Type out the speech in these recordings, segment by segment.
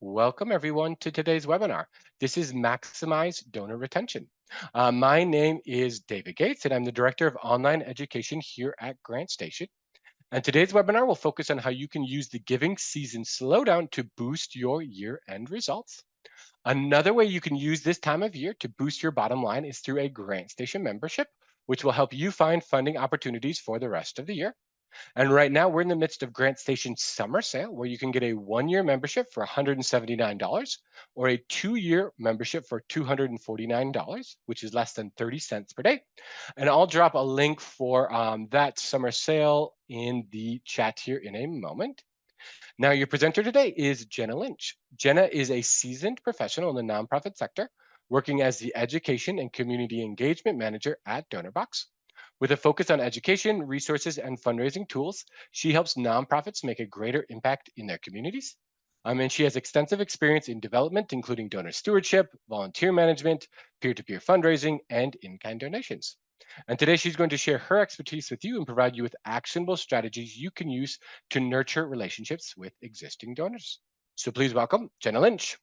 Welcome everyone to today's webinar. This is Maximize Donor Retention. My name is David Gates and I'm the Director of Online Education here at Grant Station. And today's webinar will focus on how you can use the giving season slowdown to boost your year-end results. Another way you can use this time of year to boost your bottom line is through a Grant Station membership, which will help you find funding opportunities for the rest of the year. And right now, we're in the midst of Grant Station's summer sale, where you can get a 1 year membership for $179 or a 2 year membership for $249, which is less than 30 cents per day. And I'll drop a link for that summer sale in the chat here in a moment. Now, your presenter today is Jena Lynch. Jena is a seasoned professional in the nonprofit sector, working as the Education and Community Engagement Manager at Donorbox. With a focus on education, resources, and fundraising tools, she helps nonprofits make a greater impact in their communities. And she has extensive experience in development, including donor stewardship, volunteer management, peer-to-peer fundraising, and in-kind donations. And today she's going to share her expertise with you and provide you with actionable strategies you can use to nurture relationships with existing donors. So please welcome Jena Lynch.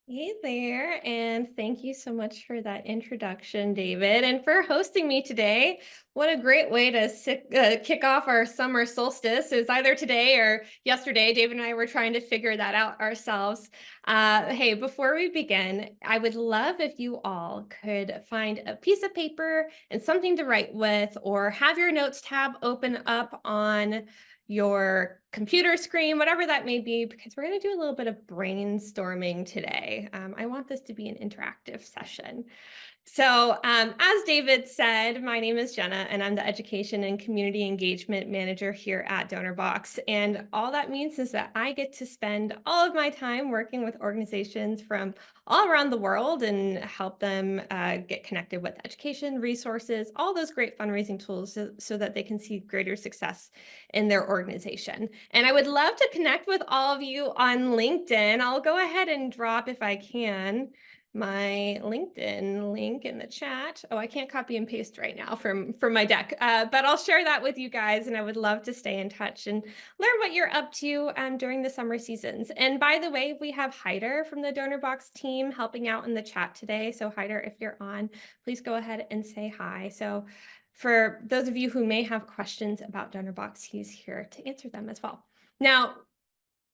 Hey there, and thank you so much for that introduction, David, and for hosting me today. What a great way to kick off our summer solstice. Is either today or yesterday. David and I were trying to figure that out ourselves. Hey, before we begin, I would love if you all could find a piece of paper and something to write with, or have your notes tab open up on your computer screen, whatever that may be, because we're going to do a little bit of brainstorming today. I want this to be an interactive session. So, as David said, my name is Jena, and I'm the Education and Community Engagement Manager here at Donorbox. And all that means is that I get to spend all of my time working with organizations from all around the world and help them get connected with education, resources, all those great fundraising tools so that they can see greater success in their organization. And I would love to connect with all of you on LinkedIn. I'll go ahead and drop, if I can, my LinkedIn link in the chat. Oh, I can't copy and paste right now from my deck, but I'll share that with you guys, and I would love to stay in touch and learn what you're up to during the summer seasons. And by the way, we have Hyder from the DonorBox team helping out in the chat today. So Hyder, if you're on, please go ahead and say hi. So for those of you who may have questions about DonorBox, he's here to answer them as well. Now,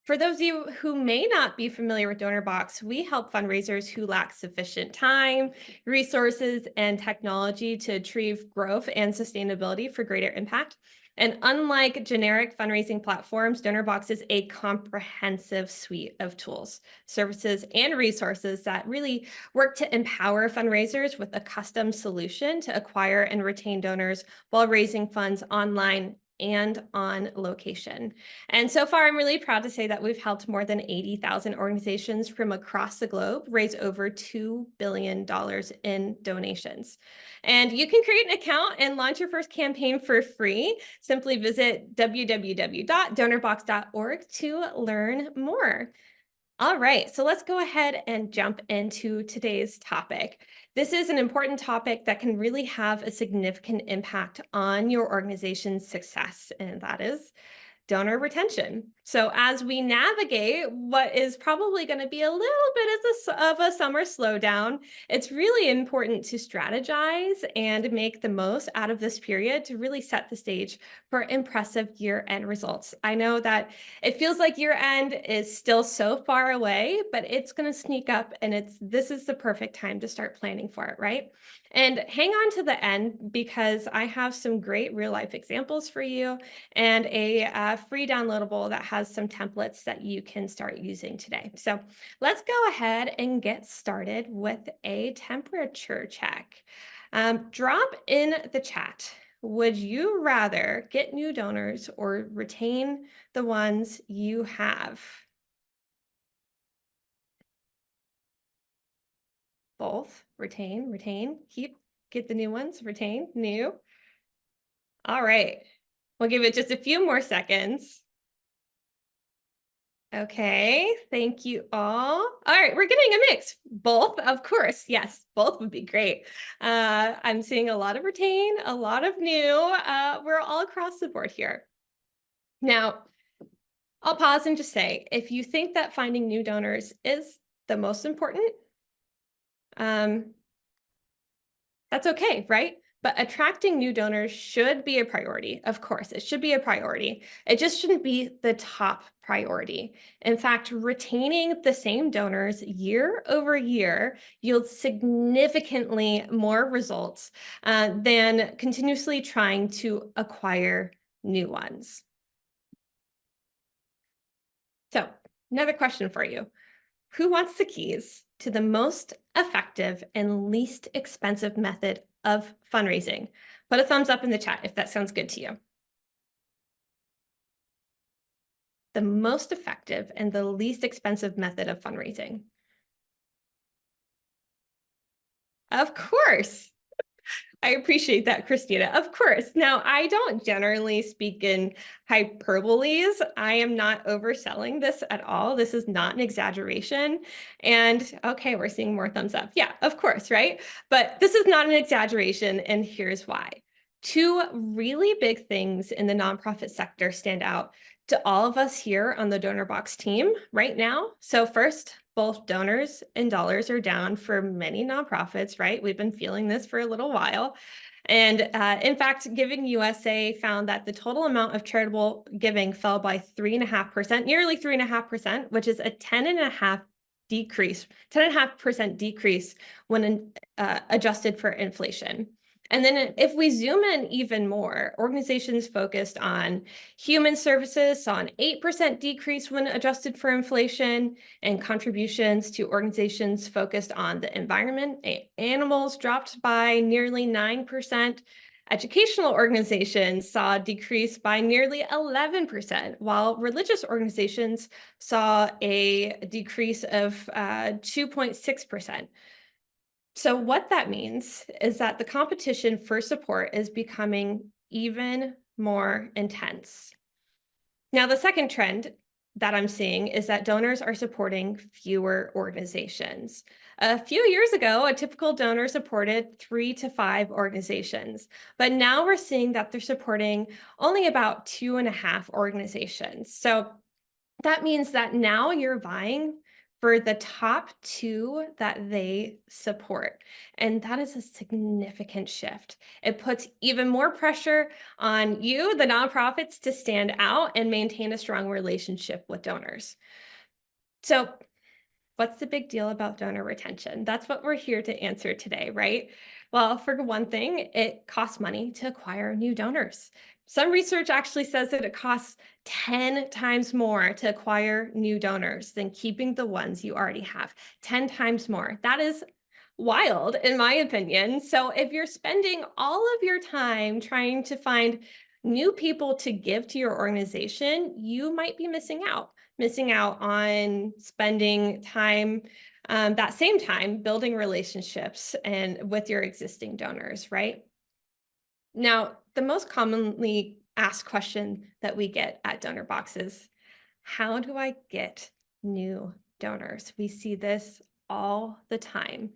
for those of you who may not be familiar with DonorBox, we help fundraisers who lack sufficient time, resources, and technology to achieve growth and sustainability for greater impact. And unlike generic fundraising platforms, DonorBox is a comprehensive suite of tools, services, and resources that really work to empower fundraisers with a custom solution to acquire and retain donors while raising funds online and on location. And so far, I'm really proud to say that we've helped more than 80,000 organizations from across the globe raise over $2 billion in donations. And you can create an account and launch your first campaign for free. Simply visit www.donorbox.org to learn more. All right, so let's go ahead and jump into today's topic. This is an important topic that can really have a significant impact on your organization's success, and that is donor retention. So as we navigate what is probably going to be a little bit of a summer slowdown, it's really important to strategize and make the most out of this period to really set the stage for impressive year-end results. I know that it feels like year-end is still so far away, but it's going to sneak up, and this is the perfect time to start planning for it, right? And hang on to the end, because I have some great real-life examples for you and a free downloadable that has some templates that you can start using today. So let's go ahead and get started with a temperature check. Drop in the chat. Would you rather get new donors or retain the ones you have? Both. Retain, keep, get the new ones, retain, new. All right. We'll give it just a few more seconds. Okay, thank you all. All right, we're getting a mix. Both, of course. Yes, both would be great. I'm seeing a lot of retain, a lot of new. We're all across the board here. Now, I'll pause and just say, if you think that finding new donors is the most important, um, that's okay, right? But attracting new donors should be a priority. Of course, it should be a priority. It just shouldn't be the top priority. In fact, retaining the same donors year over year yields significantly more results than continuously trying to acquire new ones. So, another question for you. Who wants the keys to the most effective and least expensive method of fundraising? Put a thumbs up in the chat if that sounds good to you. The most effective and the least expensive method of fundraising. Of course. I appreciate that, Christina. Of course. Now, I don't generally speak in hyperboles. I am not overselling this at all. This is not an exaggeration. And okay, we're seeing more thumbs up. Yeah, of course, right? But this is not an exaggeration, and here's why. Two really big things in the nonprofit sector stand out to all of us here on the DonorBox team right now. So first, both donors and dollars are down for many nonprofits, right? We've been feeling this for a little while. And in fact, Giving USA found that the total amount of charitable giving fell by 3.5%, nearly 3.5%, which is a 10.5% decrease when adjusted for inflation. And then if we zoom in even more, organizations focused on human services saw an 8% decrease when adjusted for inflation, and contributions to organizations focused on the environment, animals dropped by nearly 9%. Educational organizations saw a decrease by nearly 11%, while religious organizations saw a decrease of 2.6%. So what that means is that the competition for support is becoming even more intense. Now, the second trend that I'm seeing is that donors are supporting fewer organizations. A few years ago, a typical donor supported 3 to 5 organizations, but now we're seeing that they're supporting only about 2.5 organizations. So that means that now you're vying for the top 2 that they support. And that is a significant shift. It puts even more pressure on you, the nonprofits, to stand out and maintain a strong relationship with donors. So, what's the big deal about donor retention? That's what we're here to answer today, right? Well, for one thing, it costs money to acquire new donors. Some research actually says that it costs 10 times more to acquire new donors than keeping the ones you already have. 10 times more. That is wild, in my opinion. So if you're spending all of your time trying to find new people to give to your organization, you might be missing out on spending time, that same time, building relationships and with your existing donors, right? Now, the most commonly asked question that we get at DonorBox is, how do I get new donors? We see this all the time.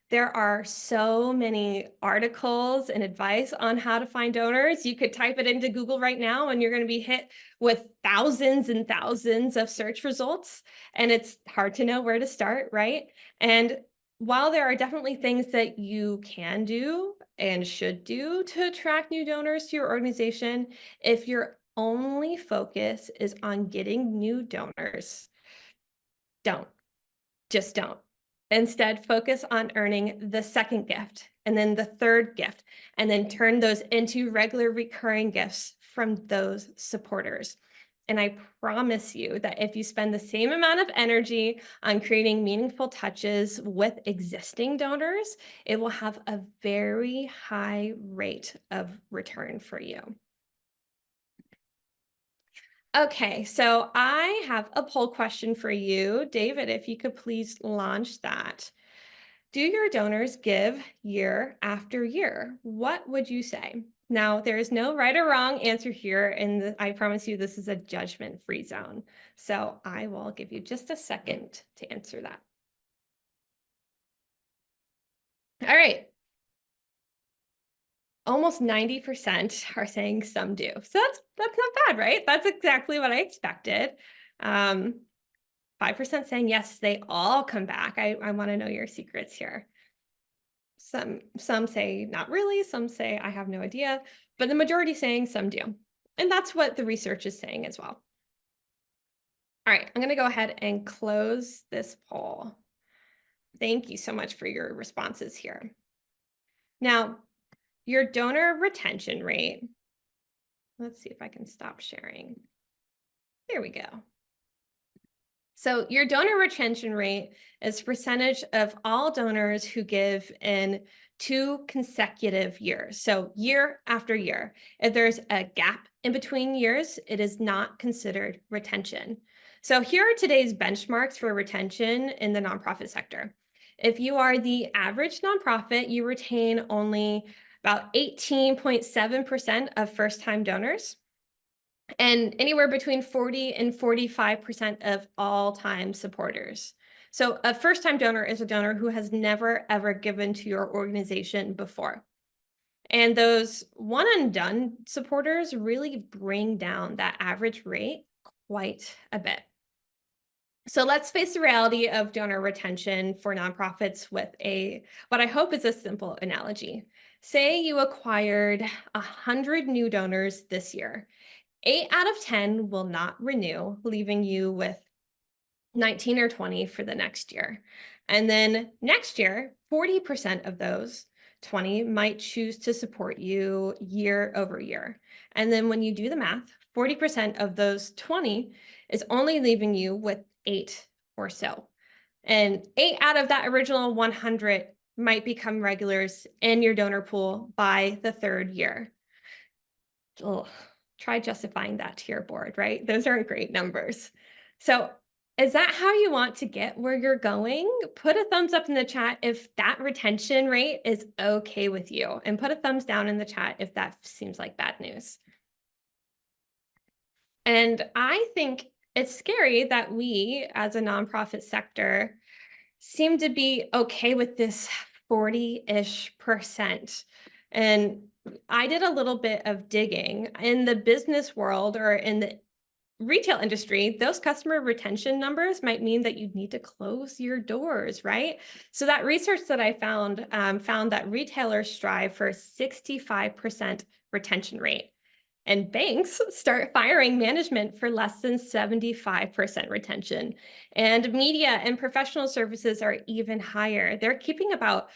There are so many articles and advice on how to find donors. You could type it into Google right now and you're going to be hit with thousands and thousands of search results. And it's hard to know where to start, right? And while there are definitely things that you can do and should do to attract new donors to your organization, if your only focus is on getting new donors, don't. Just don't. Instead, focus on earning the second gift and then the third gift, and then turn those into regular recurring gifts from those supporters. And I promise you that if you spend the same amount of energy on creating meaningful touches with existing donors, it will have a very high rate of return for you. Okay, so I have a poll question for you. David, if you could please launch that. Do your donors give year after year? What would you say? Now, there is no right or wrong answer here, and I promise you this is a judgment-free zone. So I will give you just a second to answer that. All right. almost 90% are saying some do. So that's not bad, right? That's exactly what I expected. 5% saying yes, they all come back. I want to know your secrets here. Some say not really, some say I have no idea, but the majority saying some do. And that's what the research is saying as well. All right, I'm going to go ahead and close this poll. Thank you so much for your responses here. Now, your donor retention rate. Let's see if I can stop sharing. There we go. So your donor retention rate is percentage of all donors who give in 2 consecutive years. So year after year. If there's a gap in between years, it is not considered retention. So here are today's benchmarks for retention in the nonprofit sector. If you are the average nonprofit, you retain only about 18.7% of first-time donors, and anywhere between 40 and 45% of all-time supporters. So a first-time donor is a donor who has never, ever given to your organization before. And those one and done supporters really bring down that average rate quite a bit. So let's face the reality of donor retention for nonprofits with what I hope is a simple analogy. Say you acquired 100 new donors this year. 8 out of 10 will not renew, leaving you with 19 or 20 for the next year. And then next year, 40% of those 20 might choose to support you year over year. And then when you do the math, 40% of those 20 is only leaving you with 8 or so. And 8 out of that original 100 might become regulars in your donor pool by the 3rd year. Ugh, try justifying that to your board, right? Those aren't great numbers. So is that how you want to get where you're going? Put a thumbs up in the chat if that retention rate is okay with you, and put a thumbs down in the chat if that seems like bad news. And I think it's scary that we, as a nonprofit sector, seem to be okay with this 40-ish%. And I did a little bit of digging in the business world or in the retail industry. Those customer retention numbers might mean that you need to close your doors, right? So that research that I found found that retailers strive for a 65% retention rate. And banks start firing management for less than 75% retention. And media and professional services are even higher. They're keeping about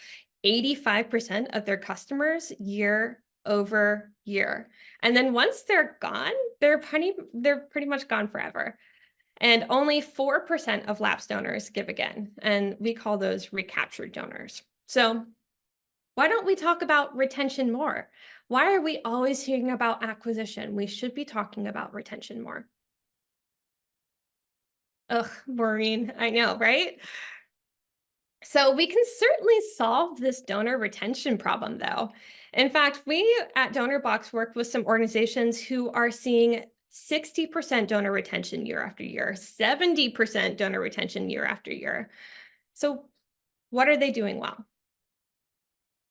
85% of their customers year over year. And then once they're gone, they're pretty much gone forever. And only 4% of lapsed donors give again. And we call those recaptured donors. So why don't we talk about retention more? Why are we always hearing about acquisition? We should be talking about retention more. Ugh, Maureen, I know, right? So we can certainly solve this donor retention problem, though. In fact, we at Donorbox work with some organizations who are seeing 60% donor retention year after year, 70% donor retention year after year. So what are they doing well?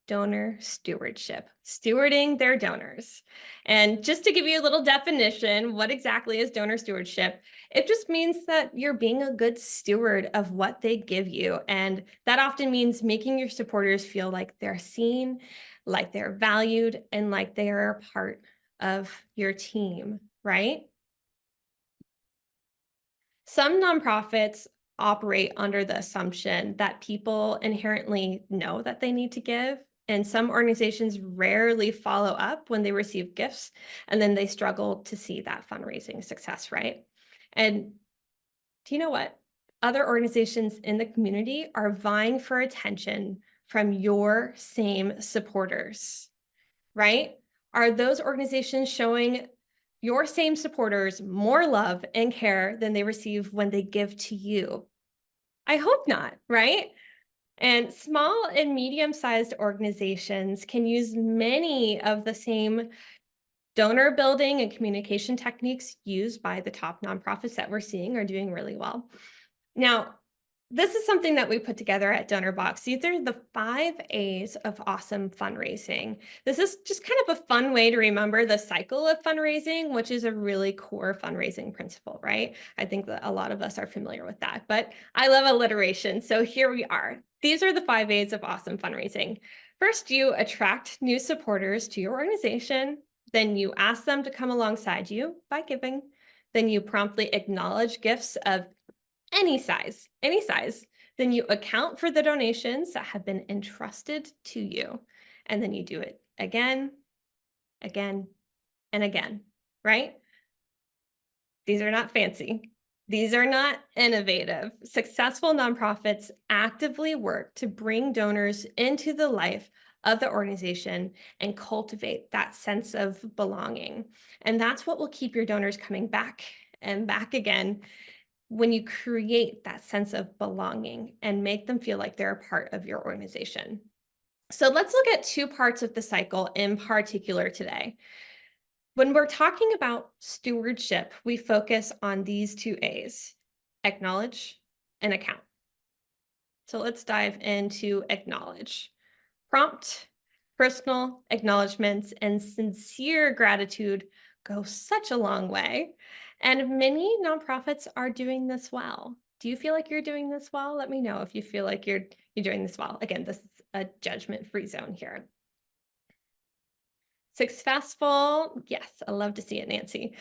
Donor stewardship, stewarding their donors. And just to give you a little definition, what exactly is donor stewardship? It just means that you're being a good steward of what they give you. And that often means making your supporters feel like they're seen, like they're valued, and like they are a part of your team, right? Some nonprofits operate under the assumption that people inherently know that they need to give, and some organizations rarely follow up when they receive gifts, and then they struggle to see that fundraising success, right? And do you know what? Other organizations in the community are vying for attention from your same supporters, right? Are those organizations showing your same supporters more love and care than they receive when they give to you? I hope not, right? And small and medium-sized organizations can use many of the same donor building and communication techniques used by the top nonprofits that we're seeing are doing really well. Now, This is something that we put together at Donorbox. These are the 5 A's of awesome fundraising. This is just kind of a fun way to remember the cycle of fundraising, which is a really core fundraising principle, right? I think that a lot of us are familiar with that, but I love alliteration. So here we are. These are the 5 A's of awesome fundraising. First, you attract new supporters to your organization. Then you ask them to come alongside you by giving. Then you promptly acknowledge gifts of any size, then you account for the donations that have been entrusted to you. And then you do it again, again, and again, right? These are not fancy. These are not innovative. Successful nonprofits actively work to bring donors into the life of the organization and cultivate that sense of belonging. And that's what will keep your donors coming back and back again when you create that sense of belonging and make them feel like they're a part of your organization. So let's look at 2 parts of the cycle in particular today. When we're talking about stewardship, we focus on these 2 A's, acknowledge and account. So let's dive into acknowledge. Prompt, personal acknowledgments, and sincere gratitude go such a long way. And many nonprofits are doing this well. Do you feel like you're doing this well? Let me know if you feel like you're doing this well. Again, this is a judgment-free zone here. Successful, yes, I love to see it, Nancy.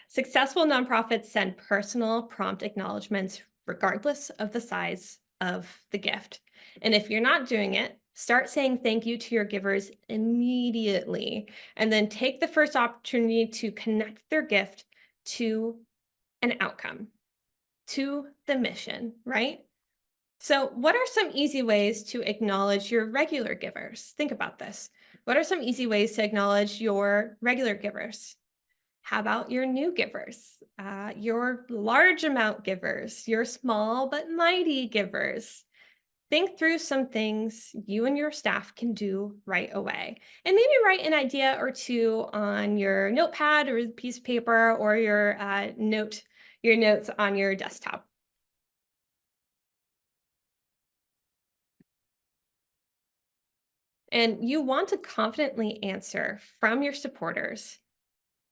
Successful nonprofits send personal prompt acknowledgments regardless of the size of the gift. And if you're not doing it, start saying thank you to your givers immediately, and then take the first opportunity to connect their gift to an outcome, to the mission, right? So, what are some easy ways to acknowledge your regular givers? Think about this. What are some easy ways to acknowledge your regular givers? How about your new givers, your large amount givers, your small but mighty givers? Think through some things you and your staff can do right away. And maybe write an idea or two on your notepad or piece of paper or your notes on your desktop. And you want to confidently answer from your supporters,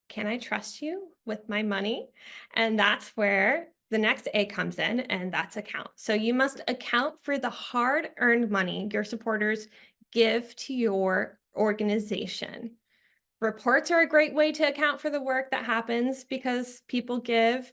can I trust you with my money? And that's where the next A comes in, and that's account. So you must account for the hard earned money your supporters give to your organization. Reports are a great way to account for the work that happens because people give.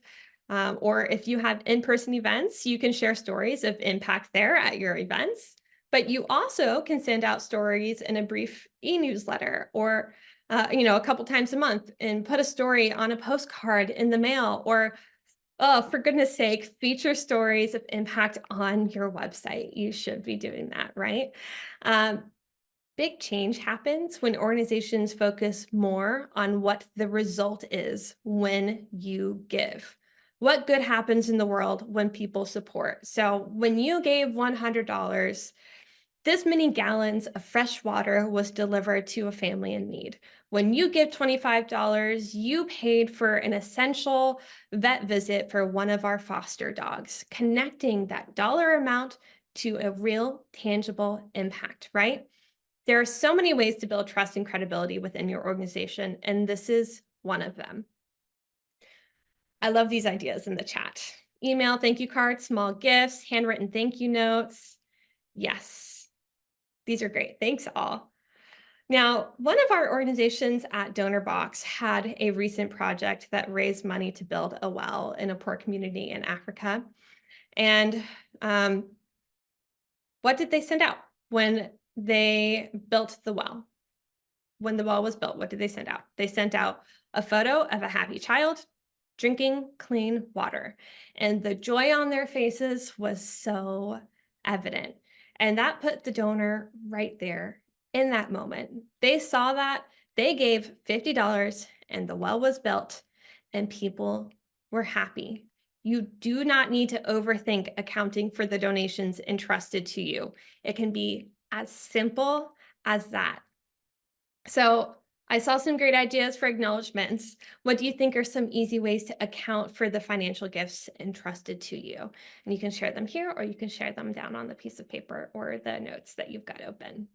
Or if you have in-person events, you can share stories of impact there at your events. But you also can send out stories in a brief e-newsletter or a couple times a month and put a story on a postcard in the mail or, oh, for goodness sake, feature stories of impact on your website. You should be doing that, right? Um, Big change happens when organizations focus more on what the result is when you give. What good happens in the world when people support? So when you gave $100, this many gallons of fresh water was delivered to a family in need. When you give $25, you paid for an essential vet visit for one of our foster dogs, connecting that dollar amount to a real tangible impact, right? There are so many ways to build trust and credibility within your organization, and this is one of them. I love these ideas in the chat. Email thank you cards, small gifts, handwritten thank you notes. Yes, these are great. Thanks all. Now, one of our organizations at Donorbox had a recent project that raised money to build a well in a poor community in Africa. And what did they send out when they built the well? When the well was built, what did they send out? They sent out a photo of a happy child drinking clean water. And the joy on their faces was so evident. And that put the donor right there in that moment. They saw that, they gave $50 and the well was built and people were happy. You do not need to overthink accounting for the donations entrusted to you. It can be as simple as that. So I saw some great ideas for acknowledgments. What do you think are some easy ways to account for the financial gifts entrusted to you? And you can share them here, or you can share them down on the piece of paper or the notes that you've got open.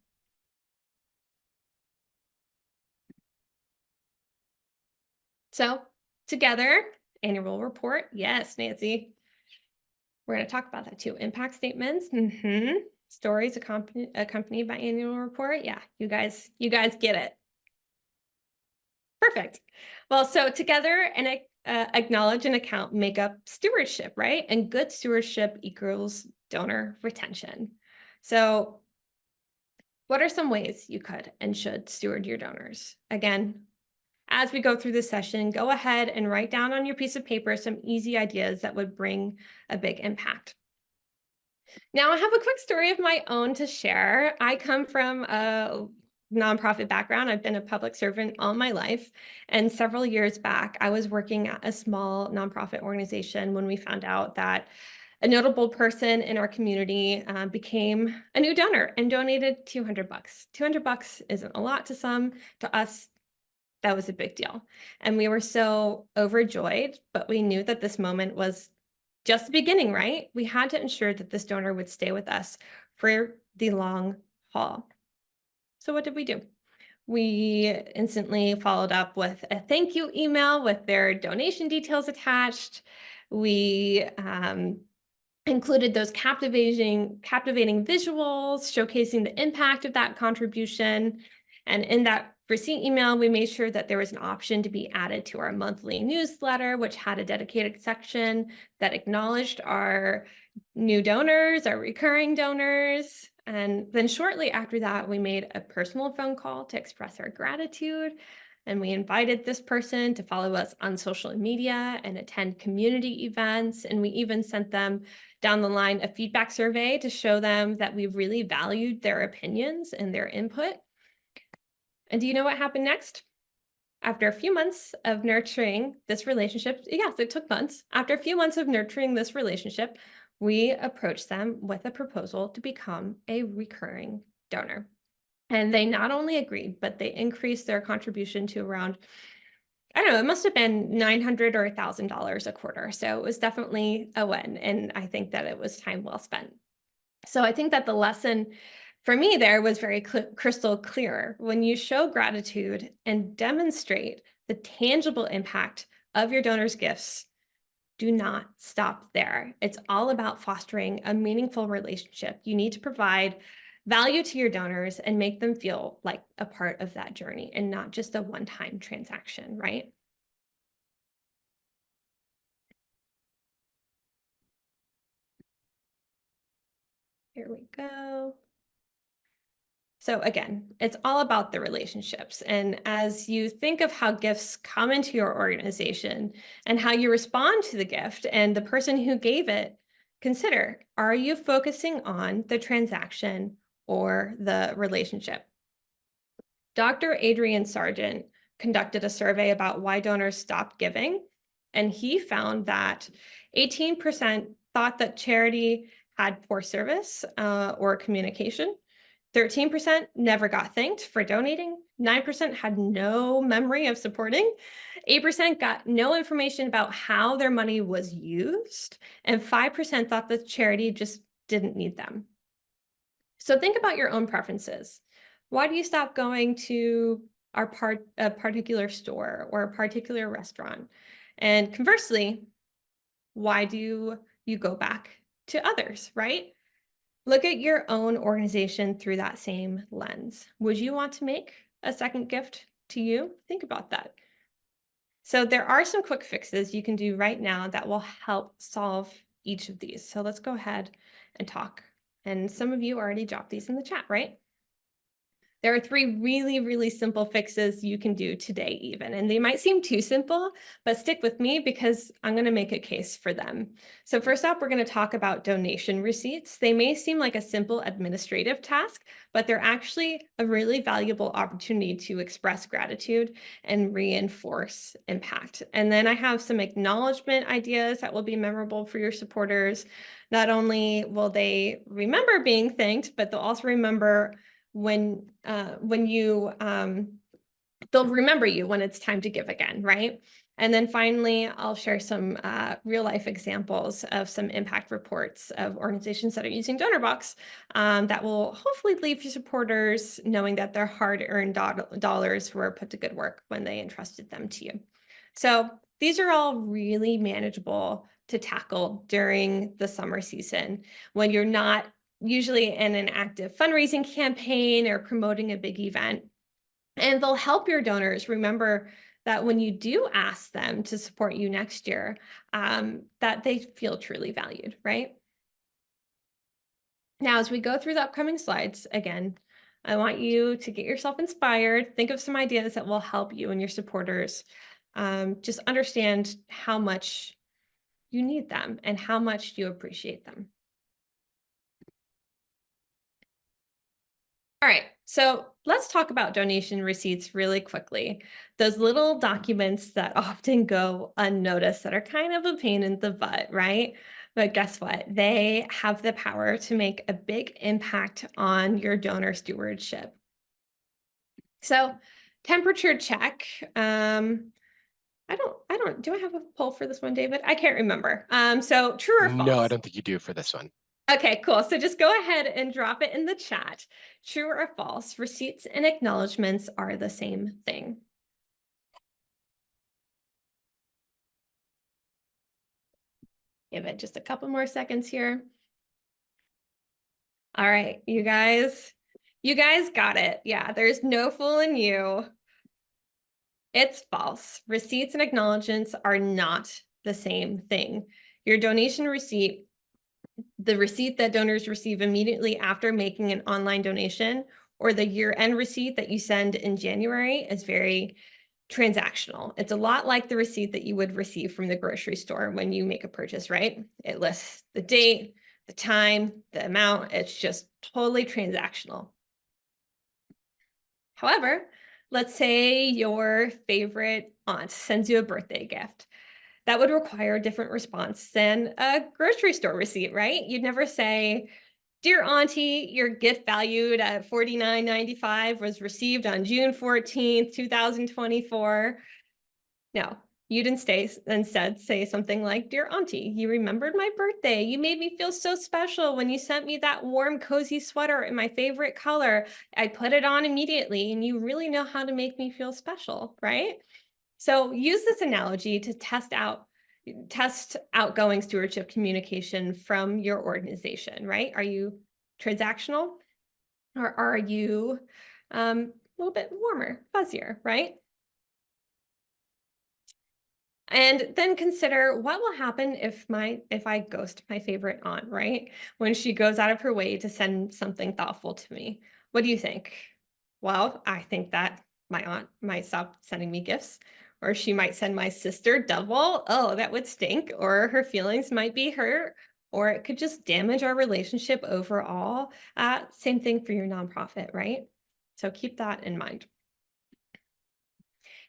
So together, annual report. Yes, Nancy. We're going to talk about that too. Impact statements. Stories accompanied by annual report. Yeah, you guys get it. Perfect. Well, so together and acknowledge and account make up stewardship, right? And good stewardship equals donor retention. So what are some ways you could and should steward your donors? Again, as we go through this session, go ahead and write down on your piece of paper some easy ideas that would bring a big impact. Now, I have a quick story of my own to share. I come from a nonprofit background. I've been a public servant all my life. And several years back, I was working at a small nonprofit organization when we found out that a notable person in our community became a new donor and donated $200. $200 isn't a lot to some. To us, that was a big deal. And we were so overjoyed, but we knew that this moment was just the beginning, right? We had to ensure that this donor would stay with us for the long haul. So what did we do? We instantly followed up with a thank you email with their donation details attached. We included those captivating visuals showcasing the impact of that contribution. And in that receipt email, we made sure that there was an option to be added to our monthly newsletter, which had a dedicated section that acknowledged our new donors, our recurring donors. And then shortly after that, we made a personal phone call to express our gratitude. And we invited this person to follow us on social media and attend community events. And we even sent them down the line a feedback survey to show them that we really valued their opinions and their input. And do you know what happened next? After a few months of nurturing this relationship, yes, it took months. After a few months of nurturing this relationship, we approached them with a proposal to become a recurring donor. And they not only agreed, but they increased their contribution to around, I don't know, it must have been $900 or $1,000 a quarter. So it was definitely a win. And I think that it was time well spent. So I think that the lesson for me there was very crystal clear. When you show gratitude and demonstrate the tangible impact of your donors' gifts, do not stop there. It's all about fostering a meaningful relationship. You need to provide value to your donors and make them feel like a part of that journey and not just a one-time transaction, right? Here we go. So again, it's all about the relationships. And as you think of how gifts come into your organization and how you respond to the gift and the person who gave it, consider, are you focusing on the transaction or the relationship? Dr. Adrian Sargent conducted a survey about why donors stopped giving, and he found that 18% thought that charity had poor service or communication. 13% never got thanked for donating. 9% had no memory of supporting. 8% got no information about how their money was used. And 5% thought that charity just didn't need them. So think about your own preferences. Why do you stop going to a particular store or a particular restaurant? And conversely, why do you go back to others, right? Look at your own organization through that same lens. Would you want to make a second gift to you? Think about that. So there are some quick fixes you can do right now that will help solve each of these. So let's go ahead and talk. And some of you already dropped these in the chat, right? There are 3 really, really simple fixes you can do today even, and they might seem too simple, but stick with me because I'm going to make a case for them. So first off, we're going to talk about donation receipts. They may seem like a simple administrative task, but they're actually a really valuable opportunity to express gratitude and reinforce impact. And then I have some acknowledgement ideas that will be memorable for your supporters. Not only will they remember being thanked, but they'll also remember when you they'll remember you when it's time to give again, right? And then finally, I'll share some real life examples of some impact reports of organizations that are using DonorBox that will hopefully leave your supporters knowing that their hard-earned dollars were put to good work when they entrusted them to you. So these are all really manageable to tackle during the summer season when you're not usually in an active fundraising campaign or promoting a big event. And they'll help your donors remember that when you do ask them to support you next year, that they feel truly valued, right? Now, as we go through the upcoming slides, again, I want you to get yourself inspired, think of some ideas that will help you and your supporters just understand how much you need them and how much you appreciate them. All right, so let's talk about donation receipts really quickly. Those little documents that often go unnoticed that are kind of a pain in the butt, right? But guess what? They have the power to make a big impact on your donor stewardship. So, temperature check. Do I have a poll for this one, David? I can't remember. So true or No, I false? don't think you do for this one. Okay, cool. So just go ahead and drop it in the chat. True or false, receipts and acknowledgments are the same thing. Give it just a couple more seconds here. All right, you guys got it. Yeah, there's no fooling you. It's false. Receipts and acknowledgments are not the same thing. Your donation receipt, the receipt that donors receive immediately after making an online donation, or the year-end receipt that you send in January is very transactional. It's a lot like the receipt that you would receive from the grocery store when you make a purchase, right? It lists the date, the time, the amount. It's just totally transactional. However, let's say your favorite aunt sends you a birthday gift. That would require a different response than a grocery store receipt, right? You'd never say, "Dear Auntie, your gift valued at $49.95 was received on June 14th, 2024. No, you'd instead say something like, "Dear Auntie, you remembered my birthday. You made me feel so special when you sent me that warm, cozy sweater in my favorite color. I put it on immediately, and you really know how to make me feel special," right? So use this analogy to test outgoing stewardship communication from your organization, right? Are you transactional, or are you a little bit warmer, fuzzier, right? And then consider what will happen if I ghost my favorite aunt, right? When she goes out of her way to send something thoughtful to me. What do you think? Well, I think that my aunt might stop sending me gifts, or she might send my sister double. Oh, that would stink. Or her feelings might be hurt, or it could just damage our relationship overall. Same thing for your nonprofit, right? So keep that in mind.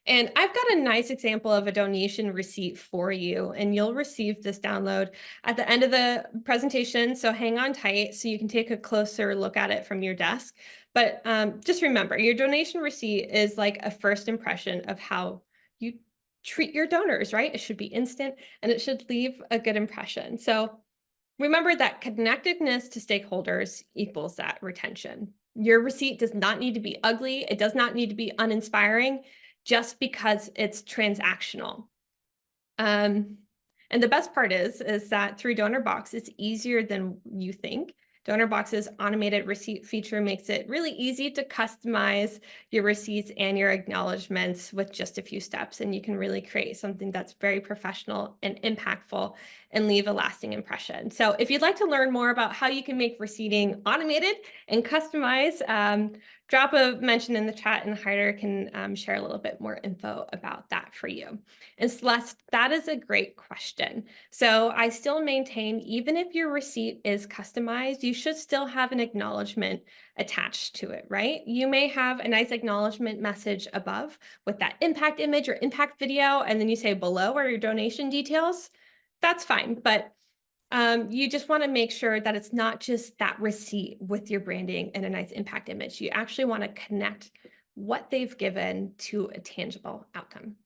And I've got a nice example of a donation receipt for you, and you'll receive this download at the end of the presentation. So hang on tight so you can take a closer look at it from your desk. But just remember, your donation receipt is like a first impression of how you treat your donors, right? It should be instant and it should leave a good impression. So remember that connectedness to stakeholders equals that retention. Your receipt does not need to be ugly. It does not need to be uninspiring just because it's transactional. And the best part is that through DonorBox, it's easier than you think. DonorBox's automated receipt feature makes it really easy to customize your receipts and your acknowledgments with just a few steps. And you can really create something that's very professional and impactful and leave a lasting impression. So if you'd like to learn more about how you can make receipting automated and customized, drop a mention in the chat and Hyder can share a little bit more info about that for you. And Celeste, that is a great question. So I still maintain, even if your receipt is customized, you should still have an acknowledgement attached to it, right? You may have a nice acknowledgement message above with that impact image or impact video, and then you say below are your donation details. That's fine, but you just want to make sure that it's not just that receipt with your branding and a nice impact image. You actually want to connect what they've given to a tangible outcome.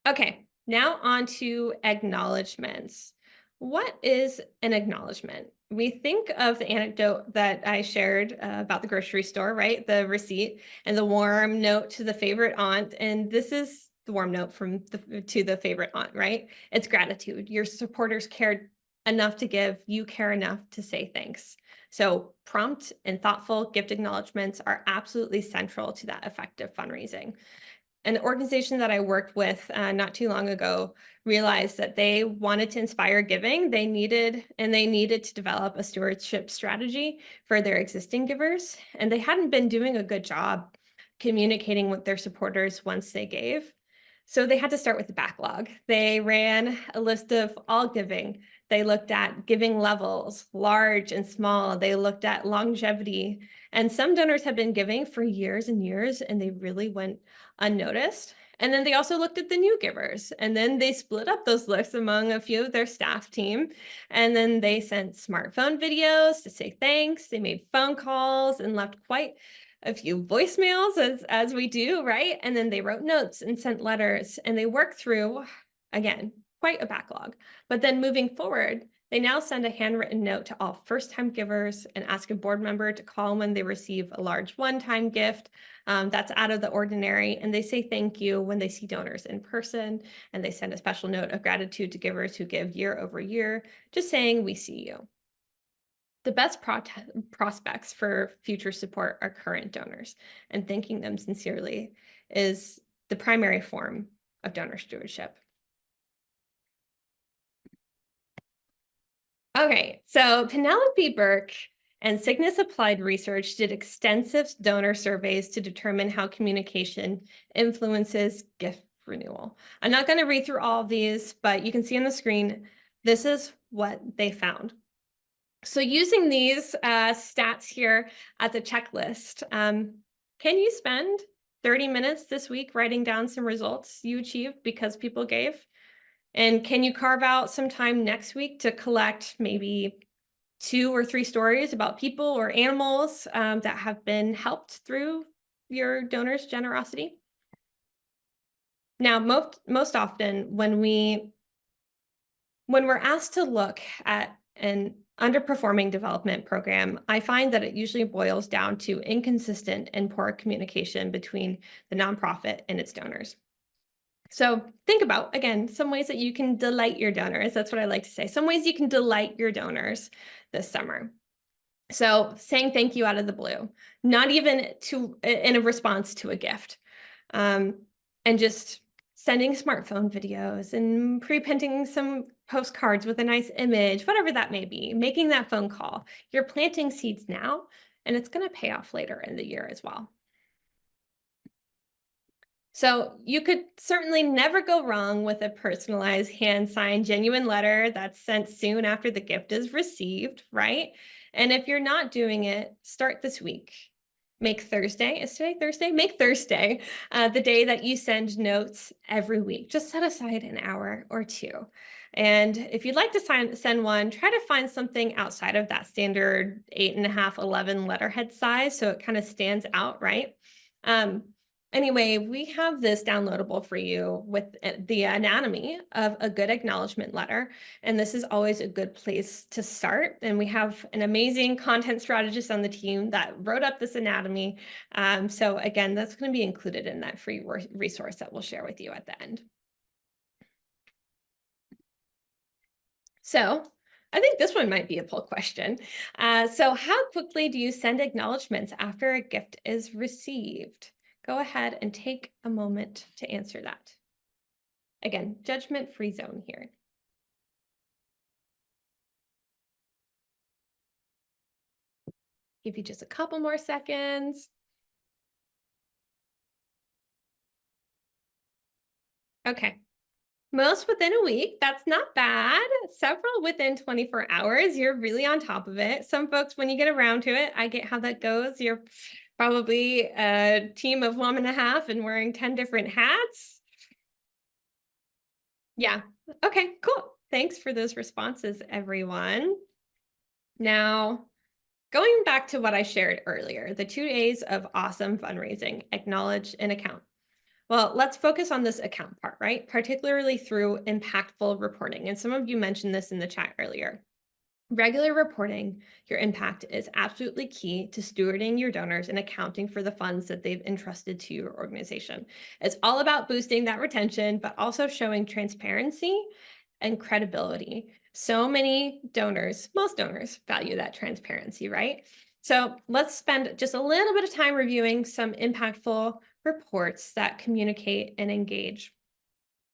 Okay, now on to acknowledgments. What is an acknowledgement? We think of the anecdote that I shared about the grocery store, right? The receipt and the warm note to the favorite aunt. And this is the warm note from to the favorite aunt, right? It's gratitude. Your supporters cared enough to give, you care enough to say thanks. So prompt and thoughtful gift acknowledgments are absolutely central to that effective fundraising. An organization that I worked with not too long ago realized that they wanted to inspire giving. They needed to develop a stewardship strategy for their existing givers, and they hadn't been doing a good job communicating with their supporters once they gave. So they had to start with the backlog. They ran a list of all giving. They looked at giving levels, large and small. They looked at longevity. And some donors had been giving for years and years, and they really went unnoticed. And then they also looked at the new givers, and then they split up those lists among a few of their staff team. And then they sent smartphone videos to say thanks. They made phone calls and left quite a few voicemails as we do, right? And then they wrote notes and sent letters, and they worked through, again, quite a backlog. But then moving forward, they now send a handwritten note to all first-time givers and ask a board member to call when they receive a large one-time gift that's out of the ordinary. And they say thank you when they see donors in person. And they send a special note of gratitude to givers who give year over year, just saying, we see you. The best prospects for future support are current donors, and thanking them sincerely is the primary form of donor stewardship. Okay, so Penelope Burke and Cygnus Applied Research did extensive donor surveys to determine how communication influences gift renewal. I'm not going to read through all of these, but you can see on the screen, this is what they found. So using these stats here as a checklist, can you spend 30 minutes this week writing down some results you achieved because people gave? And can you carve out some time next week to collect maybe 2 or 3 stories about people or animals that have been helped through your donors' generosity? Now, most often when we're asked to look at an underperforming development program, I find that it usually boils down to inconsistent and poor communication between the nonprofit and its donors. So think about, again, some ways that you can delight your donors. That's what I like to say. Some ways you can delight your donors this summer. So saying thank you out of the blue, not even in a response to a gift, and just sending smartphone videos and pre-printing some postcards with a nice image, whatever that may be, making that phone call. You're planting seeds now, and it's going to pay off later in the year as well. So you could certainly never go wrong with a personalized, hand-signed, genuine letter that's sent soon after the gift is received, right? And if you're not doing it, start this week. Make Thursday, is today Thursday? Make Thursday the day that you send notes every week. Just set aside an hour or two. And if you'd like to send one, try to find something outside of that standard 8.5, 11 letterhead size so it kind of stands out, right? Anyway, we have this downloadable for you with the anatomy of a good acknowledgement letter. And this is always a good place to start. And we have an amazing content strategist on the team that wrote up this anatomy. So again, that's going to be included in that free resource that we'll share with you at the end. So I think this one might be a poll question. So how quickly do you send acknowledgements after a gift is received? Go ahead and take a moment to answer that. Again, judgment-free zone here. Give you just a couple more seconds. Okay. Most within a week, that's not bad. Several within 24 hours, you're really on top of it. Some folks, when you get around to it, I get how that goes. You're probably a team of 1.5 and wearing 10 different hats. Yeah, okay, cool. Thanks for those responses, everyone. Now, Going back to what I shared earlier, the 2 days of awesome fundraising, acknowledge and account. Well, let's focus on this account part, right? Particularly through impactful reporting. And some of you mentioned this in the chat earlier. Regular reporting your impact is absolutely key to stewarding your donors and accounting for the funds that they've entrusted to your organization. It's all about boosting that retention, but also showing transparency and credibility. So many donors, most donors value that transparency, right? So let's spend just a little bit of time reviewing some impactful reports that communicate and engage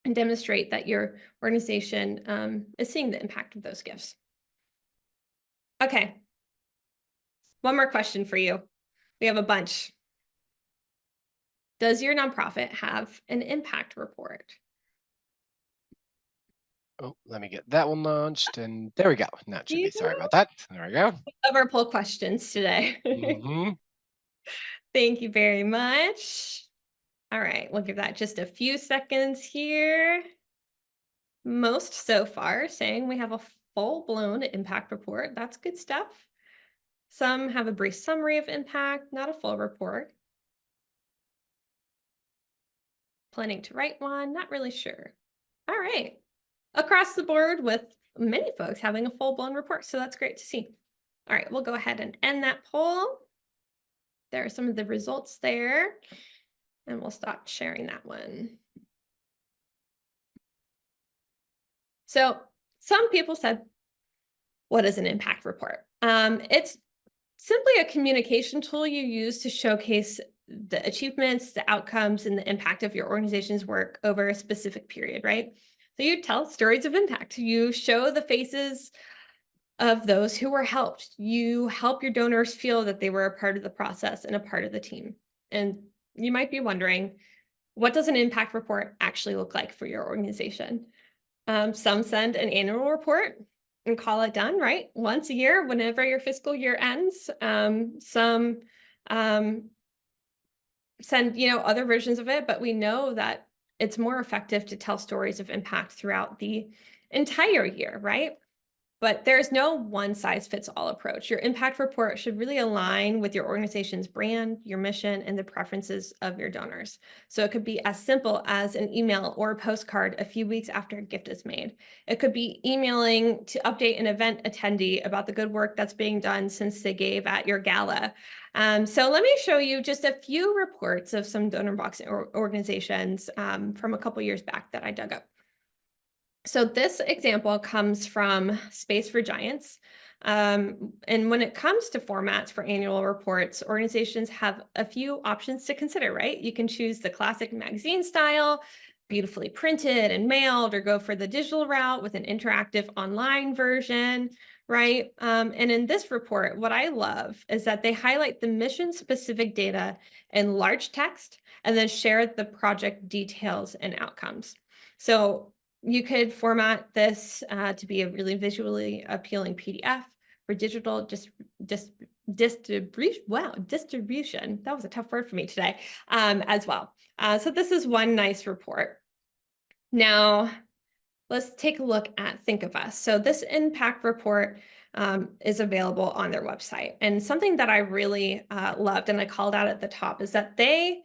and demonstrate that your organization is seeing the impact of those gifts. Okay, one more question for you. We have a bunch. Does your nonprofit have an impact report? Oh, let me get that one launched, and there we go. That should You be. Sorry about that. There we go. love our poll questions today. Hmm. Thank you very much. All right, we'll give that just a few seconds here. Most so far saying we have a full-blown impact report. That's good stuff. Some have a brief summary of impact, not a full report. Planning to write one, not really sure. All right. Across the board with many folks having a full-blown report, so that's great to see. All right, we'll go ahead and end that poll. There are some of the results there, and we'll stop sharing that one. So some people said, what is an impact report? It's simply a communication tool you use to showcase the achievements, the outcomes, and the impact of your organization's work over a specific period, right? So you tell stories of impact. You show the faces of those who were helped. You help your donors feel that they were a part of the process and a part of the team. And you might be wondering, what does an impact report actually look like for your organization? Some send an annual report and call it done, right? Once a year, whenever your fiscal year ends. Some send, other versions of it, but we know that it's more effective to tell stories of impact throughout the entire year, right? But there's no one size fits all approach. Your impact report should really align with your organization's brand, your mission, and the preferences of your donors. So it could be as simple as an email or a postcard a few weeks after a gift is made. It could be emailing to update an event attendee about the good work that's being done since they gave at your gala. So let me show you just a few reports of some DonorBox organizations from a couple years back that I dug up. So this example comes from Space for Giants. And when it comes to formats for annual reports, organizations have a few options to consider, right? You can choose the classic magazine style, beautifully printed and mailed, or go for the digital route with an interactive online version, right? And in this report, what I love is that they highlight the mission-specific data in large text and then share the project details and outcomes. So you could format this to be a really visually appealing PDF for digital distribution. Wow, distribution. That was a tough word for me today as well. So this is one nice report. Now, let's take a look at Think of Us. So this impact report is available on their website. And something that I really loved and I called out at the top is that they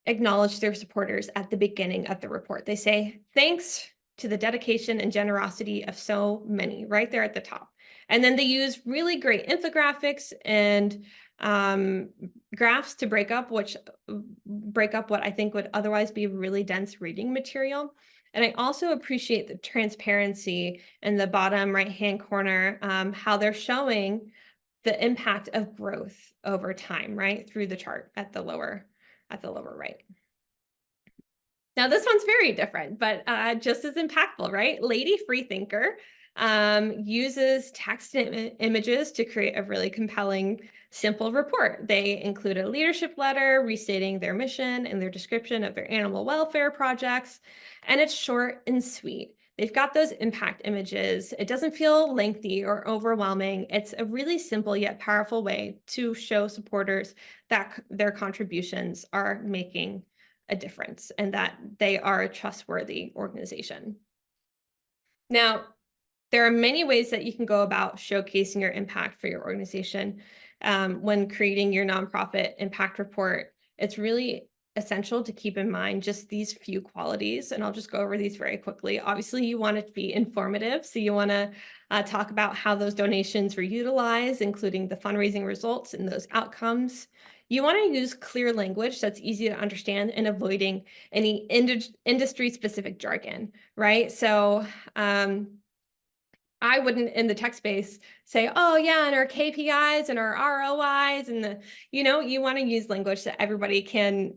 acknowledge their supporters at the beginning of the report. They say, thanks to the dedication and generosity of so many, right there at the top. And then they use really great infographics and graphs to break up what I think would otherwise be really dense reading material. And I also appreciate the transparency in the bottom right-hand corner, how they're showing the impact of growth over time, right, through the chart at the lower right. Now this one's very different, but just as impactful, right? Lady Freethinker uses text and images to create a really compelling, simple report. They include a leadership letter restating their mission and their description of their animal welfare projects, and it's short and sweet. They've got those impact images. It doesn't feel lengthy or overwhelming. It's a really simple yet powerful way to show supporters that their contributions are making a difference and that they are a trustworthy organization. Now, There are many ways that you can go about showcasing your impact for your organization. When creating your nonprofit impact report, it's really essential to keep in mind just these few qualities. And I'll just go over these very quickly. Obviously, you want it to be informative. So you want to talk about how those donations were utilized, including the fundraising results and those outcomes. You want to use clear language that's easy to understand and avoiding any industry-specific jargon, right? So, I wouldn't in the tech space say, oh yeah, and our KPIs and our ROIs and you want to use language that everybody can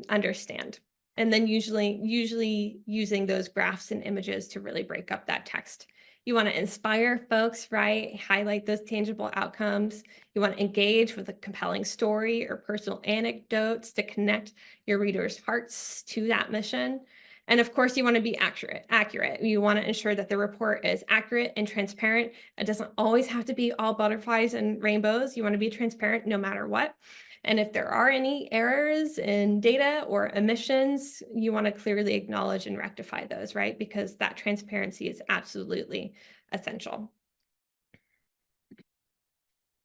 understand. And then usually using those graphs and images to really break up that text. You want to inspire folks, right? Highlight those tangible outcomes. You want to engage with a compelling story or personal anecdotes to connect your readers' hearts to that mission. And of course, you want to be accurate. You want to ensure that the report is accurate and transparent. It doesn't always have to be all butterflies and rainbows. You want to be transparent no matter what. And if there are any errors in data or omissions, you want to clearly acknowledge and rectify those, right? Because that transparency is absolutely essential.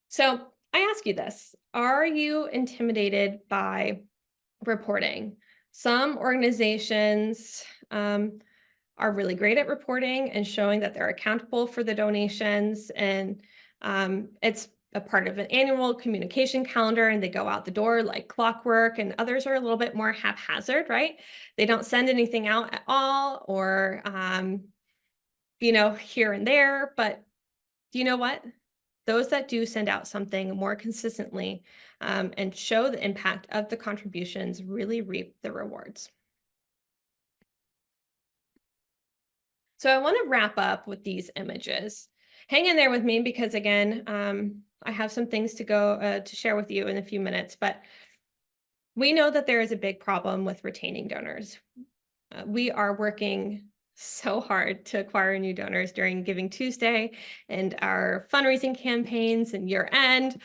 So I ask you this, are you intimidated by reporting? Some organizations are really great at reporting and showing that they're accountable for the donations, and it's a part of an annual communication calendar, and they go out the door like clockwork, and others are a little bit more haphazard, right? They don't send anything out at all, or here and there. But you know what? Those that do send out something more consistently and show the impact of the contributions really reap the rewards. So I want to wrap up with these images. Hang in there with me because again, I have some things to go to share with you in a few minutes, but we know that there is a big problem with retaining donors. We are working so hard to acquire new donors during Giving Tuesday and our fundraising campaigns and year end.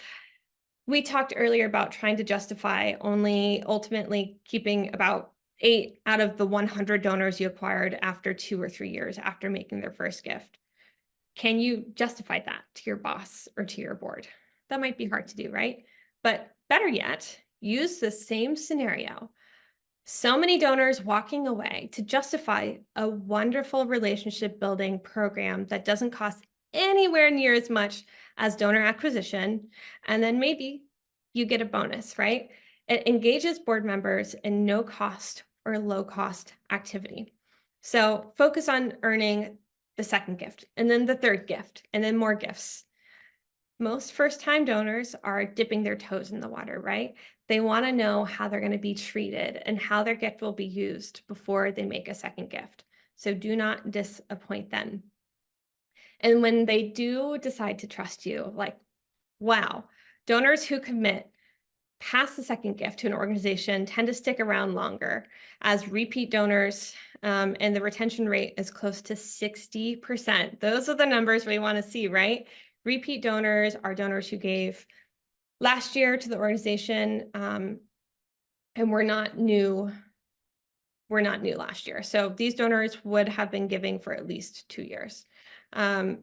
We talked earlier about trying to justify only ultimately keeping about 8 out of the 100 donors you acquired after 2 or 3 years after making their first gift. Can you justify that to your boss or to your board? That might be hard to do, right? But better yet, use the same scenario. So many donors walking away to justify a wonderful relationship building program that doesn't cost anywhere near as much as donor acquisition. And then maybe you get a bonus, right? It engages board members in no cost or low cost activity. So focus on earning the second gift and then the third gift and then more gifts. Most first-time donors are dipping their toes in the water, right? They want to know how they're going to be treated and how their gift will be used before they make a second gift. So do not disappoint them. And when they do decide to trust you, like, wow, donors who commit past the second gift to an organization tend to stick around longer as repeat donors, and the retention rate is close to 60%. Those are the numbers we want to see, right? Repeat donors are donors who gave last year to the organization, and we're not new last year. So these donors would have been giving for at least 2 years.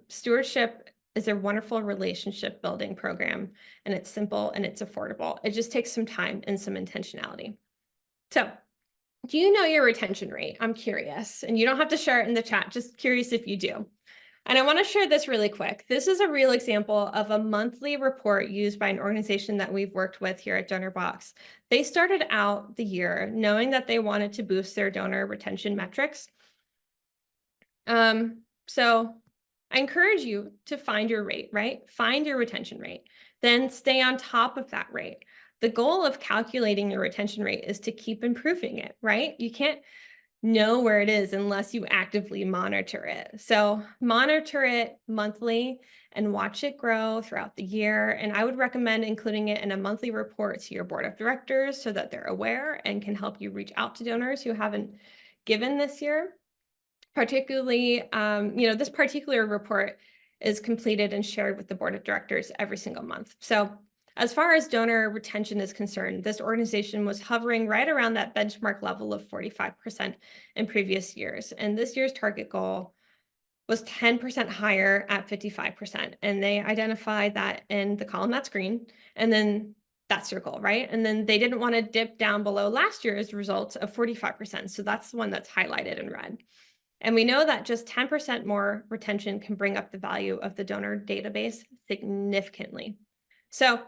Stewardship is a wonderful relationship building program, and it's simple and it's affordable. It just takes some time and some intentionality. So do you know your retention rate? I'm curious, and you don't have to share it in the chat, just curious if you do. And I want to share this really quick. This is a real example of a monthly report used by an organization that we've worked with here at Donorbox. They started out the year knowing that they wanted to boost their donor retention metrics. So I encourage you to find your rate, right? Find your retention rate, then stay on top of that rate. The goal of calculating your retention rate is to keep improving it, right? You can't know where it is unless you actively monitor it. So monitor it monthly and watch it grow throughout the year. And I would recommend including it in a monthly report to your board of directors so that they're aware and can help you reach out to donors who haven't given this year. Particularly, this particular report is completed and shared with the board of directors every single month. So as far as donor retention is concerned, this organization was hovering right around that benchmark level of 45% in previous years. And this year's target goal was 10% higher at 55%. And they identified that in the column that's green, and then that circle, right? And then they didn't want to dip down below last year's results of 45%. So that's the one that's highlighted in red. And we know that just 10% more retention can bring up the value of the donor database significantly. So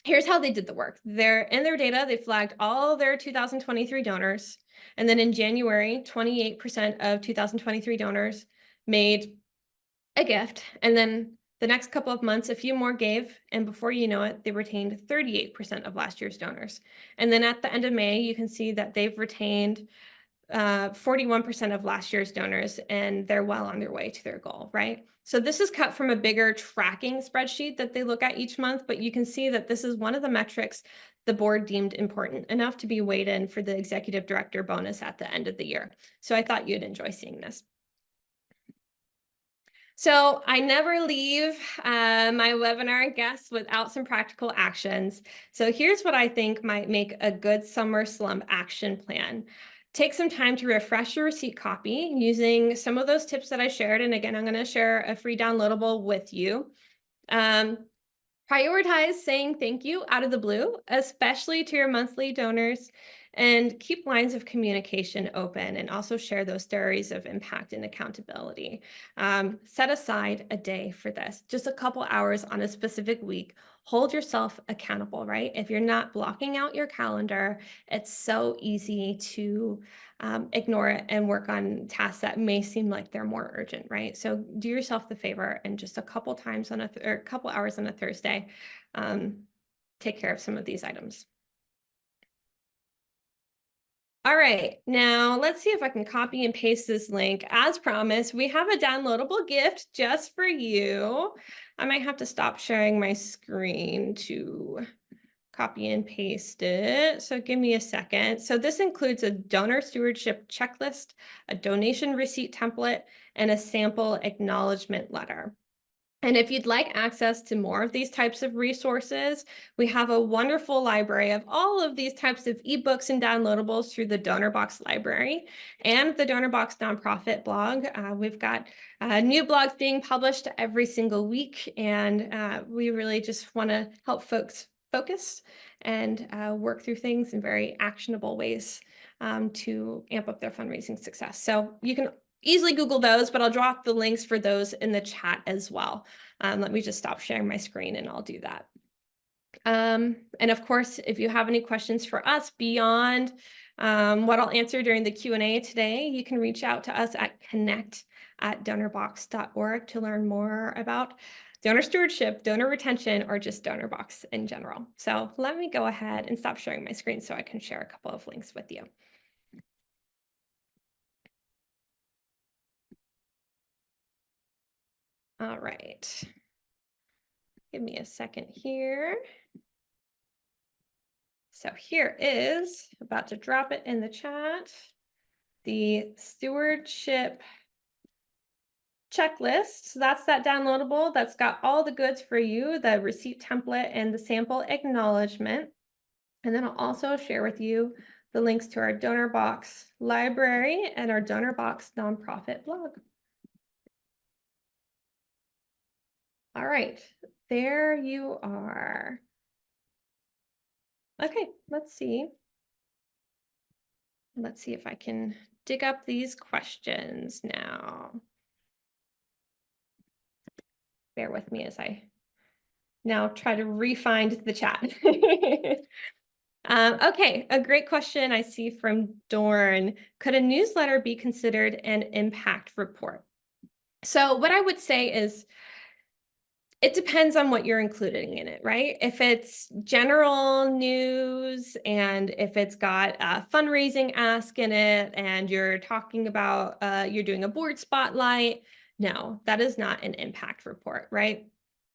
here's how they did the work. In their data, they flagged all their 2023 donors. And then in January, 28% of 2023 donors made a gift. And then the next couple of months, a few more gave. And before you know it, they retained 38% of last year's donors. And then at the end of May, you can see that they've retained 41% of last year's donors, and they're well on their way to their goal, right? So this is cut from a bigger tracking spreadsheet that they look at each month, but you can see that this is one of the metrics the board deemed important enough to be weighed in for the executive director bonus at the end of the year. So I thought you'd enjoy seeing this. So I never leave my webinar guests without some practical actions. So here's what I think might make a good summer slump action plan. Take some time to refresh your receipt copy using some of those tips that I shared. And again, I'm going to share a free downloadable with you. Prioritize saying thank you out of the blue, especially to your monthly donors, and keep lines of communication open, and also share those stories of impact and accountability. Set aside a day for this, just a couple hours on a specific week. Hold yourself accountable, right? If you're not blocking out your calendar, it's so easy to ignore it and work on tasks that may seem like they're more urgent, right? So do yourself the favor and just a couple times on or a couple hours on a Thursday, take care of some of these items. All right, now let's see if I can copy and paste this link. As promised, we have a downloadable gift just for you. I might have to stop sharing my screen to copy and paste it. So give me a second. So this includes a donor stewardship checklist, a donation receipt template, and a sample acknowledgement letter. And if you'd like access to more of these types of resources, we have a wonderful library of all of these types of ebooks and downloadables through the DonorBox library and the DonorBox nonprofit blog. We've got new blogs being published every single week, and we really just want to help folks focus and work through things in very actionable ways to amp up their fundraising success. So you can easily Google those, but I'll drop the links for those in the chat as well. Let me just stop sharing my screen and I'll do that. And of course, if you have any questions for us beyond what I'll answer during the Q&A today, you can reach out to us at connect@donorbox.org to learn more about donor stewardship, donor retention, or just DonorBox in general. So let me go ahead and stop sharing my screen so I can share a couple of links with you. All right. Give me a second here. So here is, about to drop it in the chat, the stewardship checklist. So that's that downloadable that's got all the goods for you, the receipt template and the sample acknowledgement. And then I'll also share with you the links to our DonorBox library and our DonorBox nonprofit blog. All right, there you are. Okay, let's see. Let's see if I can dig up these questions now. Bear with me as I now try to re-find the chat. Okay, a great question I see from Dorn. Could a newsletter be considered an impact report? So what I would say is, it depends on what you're including in it, right? If it's general news and if it's got a fundraising ask in it and you're talking about, you're doing a board spotlight, no, that is not an impact report, right?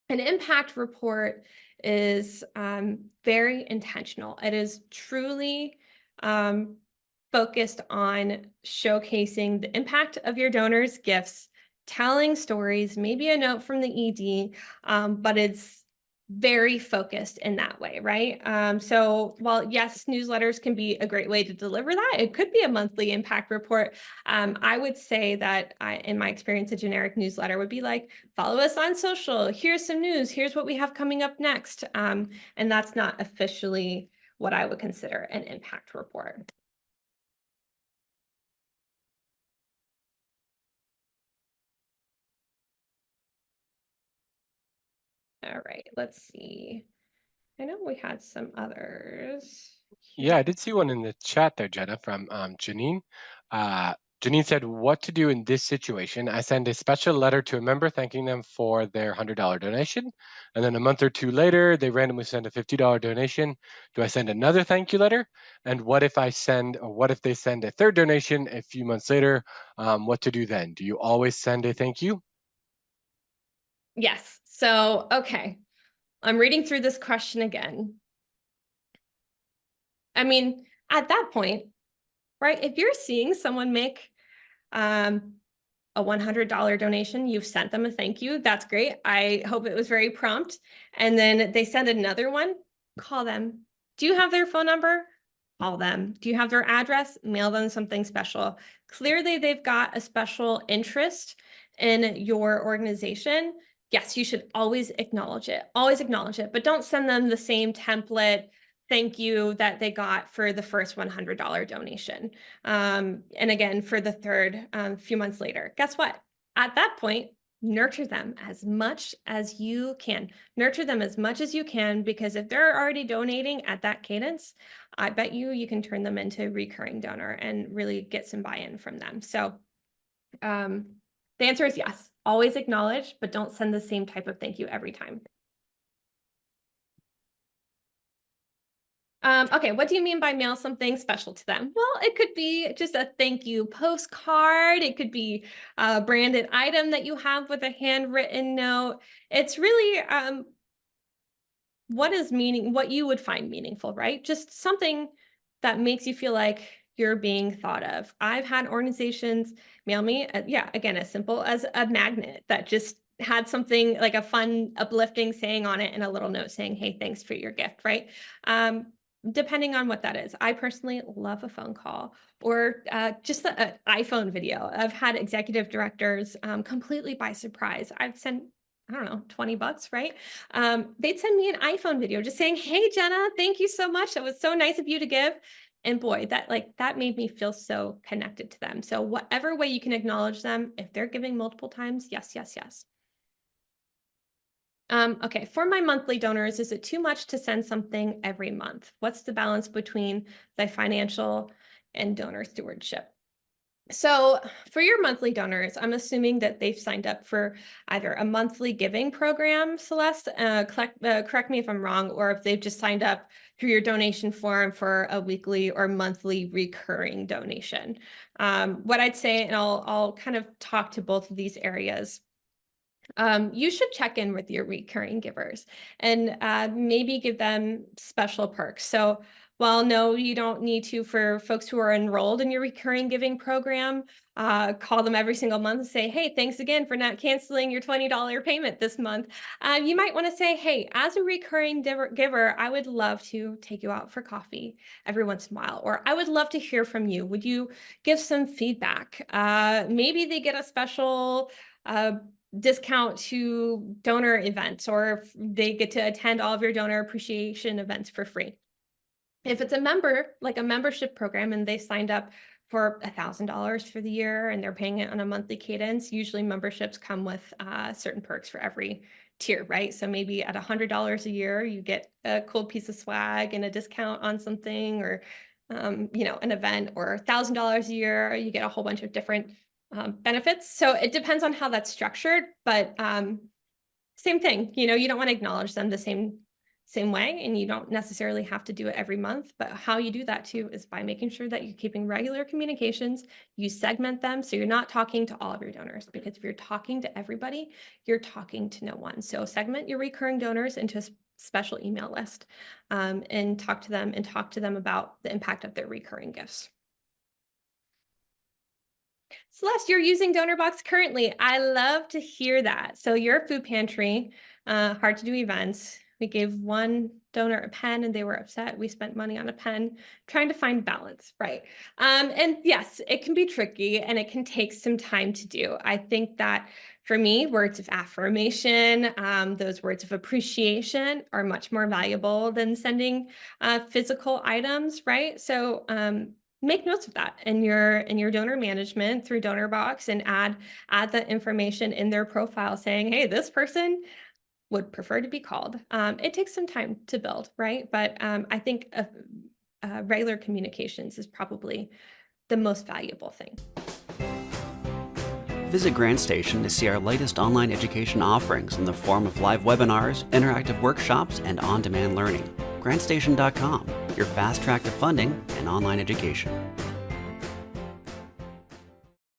An impact report is very intentional. It is truly focused on showcasing the impact of your donors' gifts, telling stories, maybe a note from the ED, but it's very focused in that way, right? So while yes, newsletters can be a great way to deliver that, it could be a monthly impact report. I would say that in my experience, a generic newsletter would be like, follow us on social. Here's some news. Here's what we have coming up next. And that's not officially what I would consider an impact report. All right, let's see. I know we had some others Yeah, here. I did see one in the chat there, Jenna, from Janine. Uh, Janine said, "What to do in this situation? I send a special letter to a member thanking them for their $100 donation, and then a month or two later, they randomly send a $50 donation. Do I send another thank you letter? And what if what if they send a third donation a few months later? What to do then? Do you always send a thank you?" Yes. So, okay. I'm reading through this question again. I mean, at that point, right? If you're seeing someone make um, a $100 donation, you've sent them a thank you. That's great. I hope it was very prompt. And then they send another one, call them. Do you have their phone number? Call them. Do you have their address? Mail them something special. Clearly, they've got a special interest in your organization. Yes, you should always acknowledge it. Always acknowledge it, but don't send them the same template thank you that they got for the first $100 donation. And again, for the third few months later, guess what? At that point, nurture them as much as you can. Nurture them as much as you can, because if they're already donating at that cadence, I bet you can turn them into a recurring donor and really get some buy-in from them. So the answer is yes. Always acknowledge, but don't send the same type of thank you every time. Okay, what do you mean by mail something special to them? Well, it could be just a thank you postcard. It could be a branded item that you have with a handwritten note. It's really what you would find meaningful, right? Just something that makes you feel like you're being thought of. I've had organizations mail me, yeah, again, as simple as a magnet that just had something like a fun, uplifting saying on it and a little note saying, hey, thanks for your gift, right? Um, Depending on what that is. I personally love a phone call or just the iPhone video. I've had executive directors completely by surprise. I've sent, I don't know, $20, right? They'd send me an iPhone video just saying, hey, Jenna, thank you so much. That was so nice of you to give. And boy, that made me feel so connected to them. So whatever way you can acknowledge them, if they're giving multiple times, yes, yes, yes. Okay, for my monthly donors, is it too much to send something every month? What's the balance between the financial and donor stewardship? So for your monthly donors, I'm assuming that they've signed up for either a monthly giving program, Celeste, correct me if I'm wrong, or if they've just signed up through your donation form for a weekly or monthly recurring donation. What I'd say, and I'll kind of talk to both of these areas. You should check in with your recurring givers and maybe give them special perks. So while no, you don't need to for folks who are enrolled in your recurring giving program, call them every single month and say, hey, thanks again for not canceling your $20 payment this month. You might want to say, hey, as a recurring giver, I would love to take you out for coffee every once in a while, or I would love to hear from you. Would you give some feedback? Maybe they get a special discount to donor events, or they get to attend all of your donor appreciation events for free. If it's a member, like a membership program, and they signed up for $1,000 for the year and they're paying it on a monthly cadence, usually memberships come with certain perks for every tier, right? So maybe at $100 a year, you get a cool piece of swag and a discount on something, or an event, or $1,000 a year, you get a whole bunch of different benefits. So it depends on how that's structured, but same thing, you don't want to acknowledge them the same way, and you don't necessarily have to do it every month, but how you do that too is by making sure that you're keeping regular communications. You segment them so you're not talking to all of your donors, because if you're talking to everybody, you're talking to no one. So segment your recurring donors into a special email list, and talk to them about the impact of their recurring gifts. Celeste, you're using DonorBox currently. I love to hear that. So you're a food pantry, hard to do events. We gave one donor a pen and they were upset. We spent money on a pen, trying to find balance, right? And yes, it can be tricky and it can take some time to do. I think that for me, words of affirmation, those words of appreciation are much more valuable than sending physical items, right? So make notes of that in your donor management through Donorbox and add that information in their profile saying, hey, this person would prefer to be called. It takes some time to build, right? But I think regular communications is probably the most valuable thing. Visit GrantStation to see our latest online education offerings in the form of live webinars, interactive workshops, and on-demand learning. GrantStation.com, your fast track to funding and online education.